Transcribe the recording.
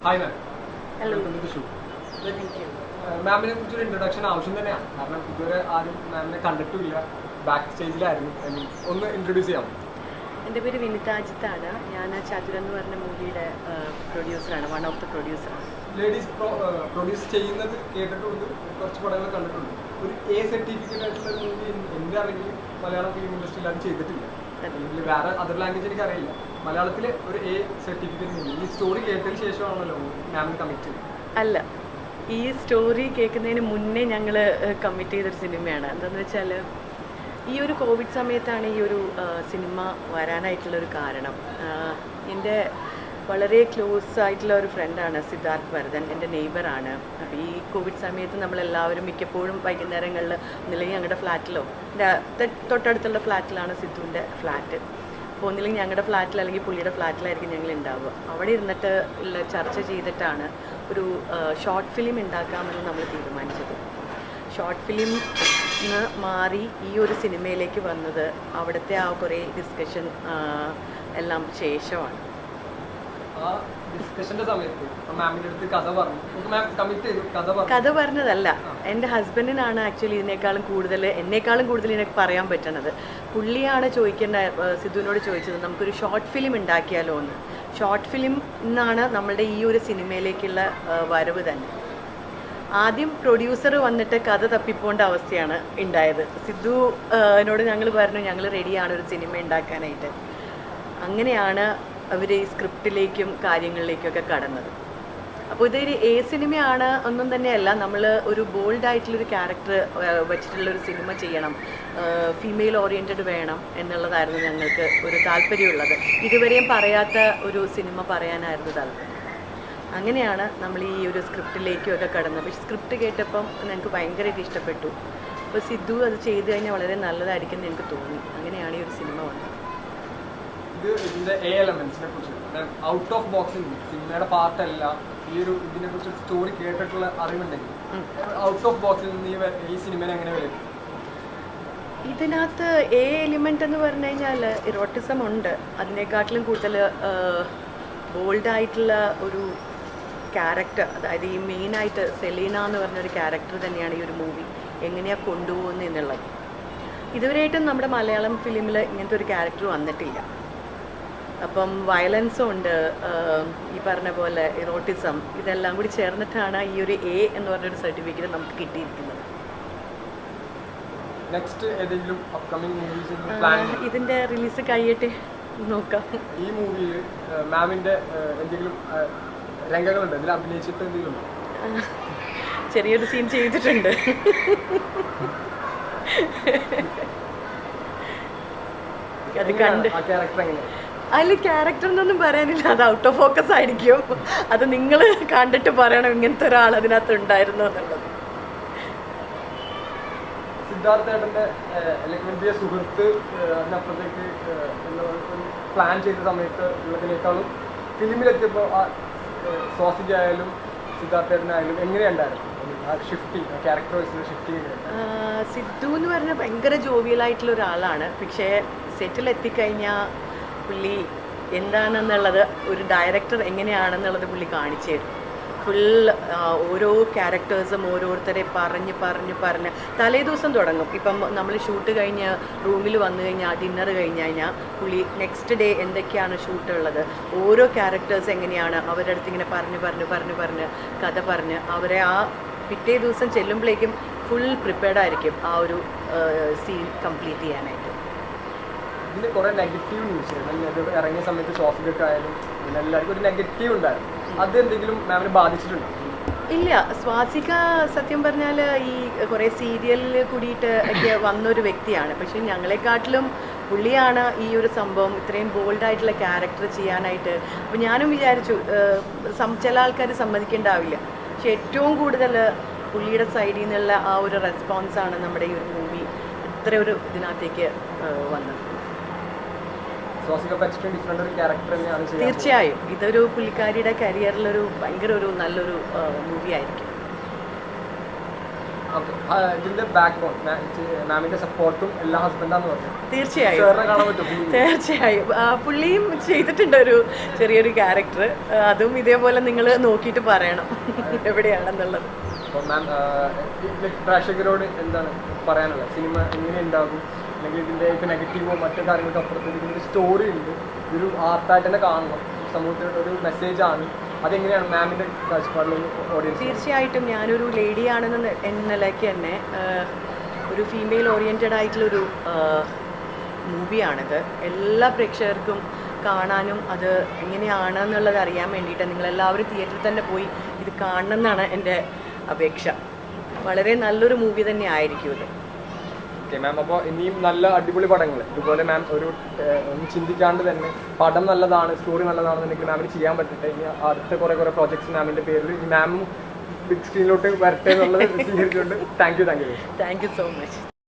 Hi ma'am. Hello. Welcome to the show. Thank you. മാമിനെ കുറിച്ചൊരു introduction ആവശ്യം തന്നെയാണ്. കാരണം ഇതുവരെ ആരും മാമിനെ കണ്ടിട്ടില്ല, ബാക്ക് സ്റ്റേജിലായിരുന്നു. ഒന്ന് ഇൻട്രൊഡ്യൂസ് ചെയ്യാം. എൻ്റെ പേര് വിനിത അജിത്താണ്. ഞാൻ ചതുര എന്ന് പറഞ്ഞ മൂവിയുടെ പ്രൊഡ്യൂസറാണ്, വൺ ഓഫ് ദ പ്രൊഡ്യൂസറാണ്. ലേഡീസ് പ്രൊഡ്യൂസ് ചെയ്യുന്നത് കേട്ടിട്ടുണ്ട്, കുറച്ച് പടങ്ങൾ കണ്ടിട്ടുണ്ട്. ഒരു എ സർട്ടിഫിക്കറ്റ് ആയിട്ടുള്ള ഒരു മൂവി എൻ്റെ അറിവിൽ മലയാളം ഫിലിം ഇൻഡസ്ട്രിയിൽ അത് ചെയ്തിട്ടില്ല. അല്ലെങ്കിൽ വേറെ അതർ ലാംഗ്വേജ് എനിക്ക് അറിയില്ല. മലയാളത്തിൽ ഒരു എ സർട്ടിഫിക്കറ്റ് മൂവി ഈ സ്റ്റോറി കേട്ടതിന് ശേഷമാണല്ലോ മാമിന് കമ്മിറ്റ് ചെയ്തത്. അല്ല, ഈ സ്റ്റോറി കേൾക്കുന്നതിന് മുന്നേ ഞങ്ങൾ കമ്മിറ്റ് ചെയ്തൊരു സിനിമയാണ്. എന്താണെന്ന് വെച്ചാൽ ഈ ഒരു കോവിഡ് സമയത്താണ് ഈ ഒരു സിനിമ വരാനായിട്ടുള്ളൊരു കാരണം. എൻ്റെ വളരെ ക്ലോസ് ആയിട്ടുള്ള ഒരു ഫ്രണ്ടാണ് സിദ്ധാർത്ഥ് ഭരതൻ, എൻ്റെ നെയ്ബറാണ്. അപ്പോൾ ഈ കോവിഡ് സമയത്ത് നമ്മളെല്ലാവരും മിക്കപ്പോഴും വൈകുന്നേരങ്ങളിൽ ഒന്നില്ലെങ്കിൽ ഞങ്ങളുടെ ഫ്ലാറ്റിലോ തൊട്ടടുത്തുള്ള ഫ്ലാറ്റിലാണ് സിദ്ധുവിൻ്റെ ഫ്ലാറ്റ്. അപ്പോൾ ഒന്നില്ലെങ്കിൽ ഞങ്ങളുടെ ഫ്ലാറ്റിൽ അല്ലെങ്കിൽ പുള്ളിയുടെ ഫ്ലാറ്റിലായിരിക്കും ഞങ്ങൾ ഉണ്ടാവുക. അവിടെ ഇരുന്നിട്ട് ഉള്ള ചർച്ച ചെയ്തിട്ടാണ് ഒരു ഷോർട്ട് ഫിലിം ഉണ്ടാക്കാമെന്ന് നമ്മൾ തീരുമാനിച്ചത്. ഷോർട്ട് ഫിലിം മാറി ഈ ഒരു സിനിമയിലേക്ക് വന്നത് അവിടുത്തെ ആ കുറേ ഡിസ്കഷൻ എല്ലാം ശേഷമാണ്. ആ ഡിസ്കഷന്റെ സമയത്ത് മാമിന്റെ അടുത്ത് കഥ പറഞ്ഞു, മാം കമ്മിറ്റ് ചെയ്തു. കഥ പറഞ്ഞതല്ല, എൻ്റെ ഹസ്ബൻഡിനാണ് ആക്ച്വലി എന്നെക്കാളും കൂടുതൽ എനിക്ക് പറയാൻ പറ്റണത്. പുള്ളിയാണ് സിദ്ധുവിനോട് ചോദിച്ചത് നമുക്കൊരു ഷോർട്ട് ഫിലിം ഉണ്ടാക്കിയാലോ എന്ന്. ഷോർട്ട് ഫിലിം എന്നാണ് നമ്മളുടെ ഈ ഒരു സിനിമയിലേക്കുള്ള വരവ് തന്നെ. ആദ്യം പ്രൊഡ്യൂസർ വന്നിട്ട് കഥ തപ്പിപ്പോണ്ട അവസ്ഥയാണ് ഉണ്ടായത്. സിദ്ധുവിനോട് ഞങ്ങൾ പറഞ്ഞു ഞങ്ങൾ റെഡിയാണ് ഒരു സിനിമ ഉണ്ടാക്കാനായിട്ട്. അങ്ങനെയാണ് അവർ ഈ സ്ക്രിപ്റ്റിലേക്കും കാര്യങ്ങളിലേക്കൊക്കെ കടന്നത്. അപ്പോൾ ഇതൊരു സിനിമയാണ് ഒന്നും തന്നെയല്ല, നമ്മൾ ഒരു ബോൾഡായിട്ടുള്ളൊരു ക്യാരക്ടർ വെച്ചിട്ടുള്ളൊരു സിനിമ ചെയ്യണം, ഫീമെയിൽ ഓറിയൻറ്റഡ് വേണം എന്നുള്ളതായിരുന്നു ഞങ്ങൾക്ക് ഒരു താല്പര്യമുള്ളത്. ഇതുവരെയും പറയാത്ത ഒരു സിനിമ പറയാനായിരുന്നു താല്പര്യം. അങ്ങനെയാണ് നമ്മൾ ഈ ഒരു സ്ക്രിപ്റ്റിലേക്കും ഒക്കെ കടന്നത്. പക്ഷേ സ്ക്രിപ്റ്റ് കേട്ടപ്പം ഞങ്ങൾക്ക് ഭയങ്കരമായിട്ട് ഇഷ്ടപ്പെട്ടു. അപ്പോൾ സിദ്ധു അത് ചെയ്തു കഴിഞ്ഞാൽ വളരെ നല്ലതായിരിക്കും എന്ന് എനിക്ക് തോന്നി. അങ്ങനെയാണ് ഈ ഒരു സിനിമ വന്നത്. ഇതിന്റെ എ എലമെന്റ്സിനെ കുറിച്ച് ഔട്ട് ഓഫ് ബോക്സിംഗ് സിനിമയുടെ പാർട്ടല്ല, ഈ ഒരു ഇതിനെ കുറിച്ച് സ്റ്റോറി കേട്ടിട്ടുള്ള അറിവുണ്ടെങ്കിൽ ഔട്ട് ഓഫ് ബോക്സിൽ നിന്ന് ഈ സിനിമയെ എങ്ങനെ വരും? ഇതിനകത്ത് എലിമെൻ്റ് എന്ന് പറഞ്ഞു കഴിഞ്ഞാൽ ഇറോട്ടിസം ഉണ്ട്. അതിനെക്കാട്ടിലും കൂടുതൽ ബോൾഡായിട്ടുള്ള ഒരു ക്യാരക്ടർ, അതായത് ഈ മെയിനായിട്ട് സെലീന എന്ന് പറഞ്ഞൊരു ക്യാരക്ടർ തന്നെയാണ് ഈ ഒരു മൂവി എങ്ങനെയാണ് കൊണ്ടുപോകുന്നത് എന്നുള്ളത്. ഇതുവരെയായിട്ടും നമ്മുടെ മലയാളം ഫിലിമിൽ ഇങ്ങനത്തെ ഒരു ക്യാരക്ടർ വന്നിട്ടില്ല. അപ്പം വയലൻസും ഉണ്ട്, ഈ പറഞ്ഞ പോലെ ഇറോട്ടിസം, ഇതെല്ലാം കൂടി ചേർന്നിട്ടാണ് ഈ ഒരു എ എന്ന് പറഞ്ഞൊരു സർട്ടിഫിക്കറ്റ് നമുക്ക് കിട്ടിയിരിക്കുന്നത്. നെക്സ്റ്റ് ഏതെങ്കിലും അപ്കമിംഗ് മൂവീസ് പ്ലാൻ? ഇതിൻ്റെ റിലീസ് കഴിയട്ടെ, നോക്കാം. ഈ മൂവിയിൽ മാമിൻ്റെ എന്തെങ്കിലും രംഗങ്ങളുണ്ട്, ഇതിൽ അഭിനയിച്ചിട്ട് എന്തെങ്കിലും ചെറിയൊരു സീൻ ചെയ്തിട്ടുണ്ട്. അത് കണ്ട് ആ ക്യാരക്ടർ എങ്ങനെയാണ്? അതിൽ ക്യാരക്ടർ എന്നൊന്നും പറയാനില്ല, അത് ഔട്ട് ഓഫ് ഫോക്കസ് ആയിരിക്കും. അത് നിങ്ങൾ കണ്ടിട്ട് പറയണം ഇങ്ങനത്തെ ഒരാൾ അതിനകത്ത് ഉണ്ടായിരുന്നു എന്നുള്ളത്. സിദ്ധാർത്ഥേട്ടൻ്റെ വലിയ സുഹൃത്ത് അതിനപ്പുറത്തേക്ക് പ്ലാൻ ചെയ്ത സമയത്ത് ഉള്ളതിനേക്കാളും ഫിലിമിലെത്തിയപ്പോൾ ആ സ്വാസികയായാലും സിദ്ധാർത്ഥേട്ടനായാലും എങ്ങനെയുണ്ടായിരുന്നു ഷിഫ്റ്റിംഗ്, ക്യാരക്ടർ വൈസിൽ ഷിഫ്റ്റിംഗ്? സിദ്ധു എന്ന് പറഞ്ഞാൽ ഭയങ്കര ജോവിയലായിട്ടുള്ള ഒരാളാണ്. പക്ഷേ സെറ്റിൽ എത്തിക്കഴിഞ്ഞാൽ പുള്ളി എന്താണെന്നുള്ളത് ഒരു ഡയറക്ടർ എങ്ങനെയാണെന്നുള്ളത് പുള്ളി കാണിച്ചു തരും. ഫുൾ ഓരോ ക്യാരക്ടേഴ്സും ഓരോരുത്തരെ പറഞ്ഞ് തലേ ദിവസം തുടങ്ങും. ഇപ്പം നമ്മൾ ഷൂട്ട് കഴിഞ്ഞ് റൂമിൽ വന്നു കഴിഞ്ഞാൽ ഡിന്നർ കഴിഞ്ഞ് കഴിഞ്ഞാൽ പുള്ളി നെക്സ്റ്റ് ഡേ എന്തൊക്കെയാണ് ഷൂട്ടുള്ളത്, ഓരോ ക്യാരക്ടേഴ്സ് എങ്ങനെയാണ് അവരുടെ അടുത്ത് ഇങ്ങനെ പറഞ്ഞ് കഥ പറഞ്ഞ് അവരെ ആ പിറ്റേ ദിവസം ചെല്ലുമ്പോഴേക്കും ഫുൾ പ്രിപ്പയർഡ് ആയിരിക്കും ആ ഒരു സീൻ കംപ്ലീറ്റ് ചെയ്യാനായിട്ട്. ഇതിന് കുറേ നെഗറ്റീവ് ന്യൂസ് ഇറങ്ങിയ സമയത്ത് സ്വാസികക്കായാലും പിന്നെ എല്ലാവർക്കും ഒരു നെഗറ്റീവ് ഉണ്ടായിരുന്നു. അത് എന്തെങ്കിലും മാമിനെ ബാധിച്ചിട്ടുണ്ടോ? ഇല്ല, സ്വാസിക സത്യം പറഞ്ഞാൽ ഈ കുറേ സീരിയലിൽ കൂടിയിട്ട് ഒക്കെ വന്നൊരു വ്യക്തിയാണ്. പക്ഷേ ഞങ്ങളെക്കാട്ടിലും പുള്ളിയാണ് ഈ ഒരു സംഭവം ഇത്രയും ബോൾഡായിട്ടുള്ള ക്യാരക്ടർ ചെയ്യാനായിട്ട്. അപ്പോൾ ഞാനും വിചാരിച്ചു ചില ആൾക്കാർ സമ്മതിക്കേണ്ടാവില്ല, പക്ഷെ ഏറ്റവും കൂടുതൽ പുള്ളിയുടെ സൈഡിൽ നിന്നുള്ള ആ ഒരു റെസ്പോൺസാണ് നമ്മുടെ ഈ ഒരു മൂവി ഇത്ര ഒരു ഇതിനകത്തേക്ക് വന്നത്. തീർച്ചയായും ഇതൊരു പുള്ളിക്കാരിയുടെ കരിയറിലൊരു ഭയങ്കര ഒരു നല്ലൊരു മൂവി ആയിരിക്കും. ഓക്കെ, ഇതിന്റെ ബാക്ക് ബോൺ മാമിന്റെ സപ്പോർട്ടും എല്ലാ ഹസ്ബൻഡാന്ന് പറഞ്ഞു. തീർച്ചയായും സാറിനെ കാണാൻ പറ്റും. തീർച്ചയായും പുള്ളിയും ചെയ്തിട്ടുണ്ട് ഒരു ചെറിയൊരു ക്യാരക്ടർ. അതും ഇതേപോലെ നിങ്ങൾ നോക്കിയിട്ട് പറയണം എവിടെയാണെന്നുള്ളത്. അപ്പോൾ മാം പ്രേക്ഷകരോട് എന്താണ് പറയാനുള്ളത്? സിനിമ എങ്ങനെ ഉണ്ടാകും, അല്ലെങ്കിൽ ഇതിൻ്റെ ഇപ്പോൾ നെഗറ്റീവോ മറ്റു കാര്യങ്ങൾക്ക് അപ്പുറത്ത് ഇതിൻ്റെ സ്റ്റോറി ഉണ്ട്, ഇതൊരു ആർട്ടായിട്ട് തന്നെ കാണണം, സമൂഹത്തിൻ്റെ ഒരു മെസ്സേജാണ്. അതെങ്ങനെയാണ് മാമിൻ്റെ കാഴ്ചപ്പാടിലൊരു ഓഡിയൻസ്? തീർച്ചയായിട്ടും ഞാനൊരു ലേഡിയാണെന്ന് എന്ന നിലയ്ക്ക് തന്നെ ഒരു ഫീമെയിൽ ഓറിയൻറ്റഡ് ആയിട്ടുള്ളൊരു മൂവിയാണിത്. എല്ലാ പ്രേക്ഷകർക്കും കാണാനും അത് എങ്ങനെയാണെന്നുള്ളത് അറിയാൻ വേണ്ടിയിട്ട് നിങ്ങളെല്ലാവരും തിയേറ്ററിൽ തന്നെ പോയി ഇത് കാണണം എന്നാണ് എൻ്റെ അപേക്ഷ. വളരെ നല്ലൊരു മൂവി തന്നെ ആയിരിക്കും ഇത്. ഓക്കെ മാം, അപ്പോൾ ഇനിയും നല്ല അടിപൊളി പടങ്ങൾ ഇതുപോലെ മാം ഒരു ഒന്നും ചിന്തിക്കാണ്ട് തന്നെ പടം നല്ലതാണ്, സ്റ്റോറി നല്ലതാണെന്നുണ്ടെങ്കിൽ മാമിന് ചെയ്യാൻ പറ്റട്ടെ. ഇനി അടുത്ത കുറേ പ്രോജക്ട്സ് മാമിൻ്റെ പേരിൽ ഈ മാമും ബിഗ് സ്ക്രീനിലോട്ട് വരട്ടെ എന്നുള്ളത് സ്വീകരിച്ചുകൊണ്ട് താങ്ക് യു സോ മച്ച്.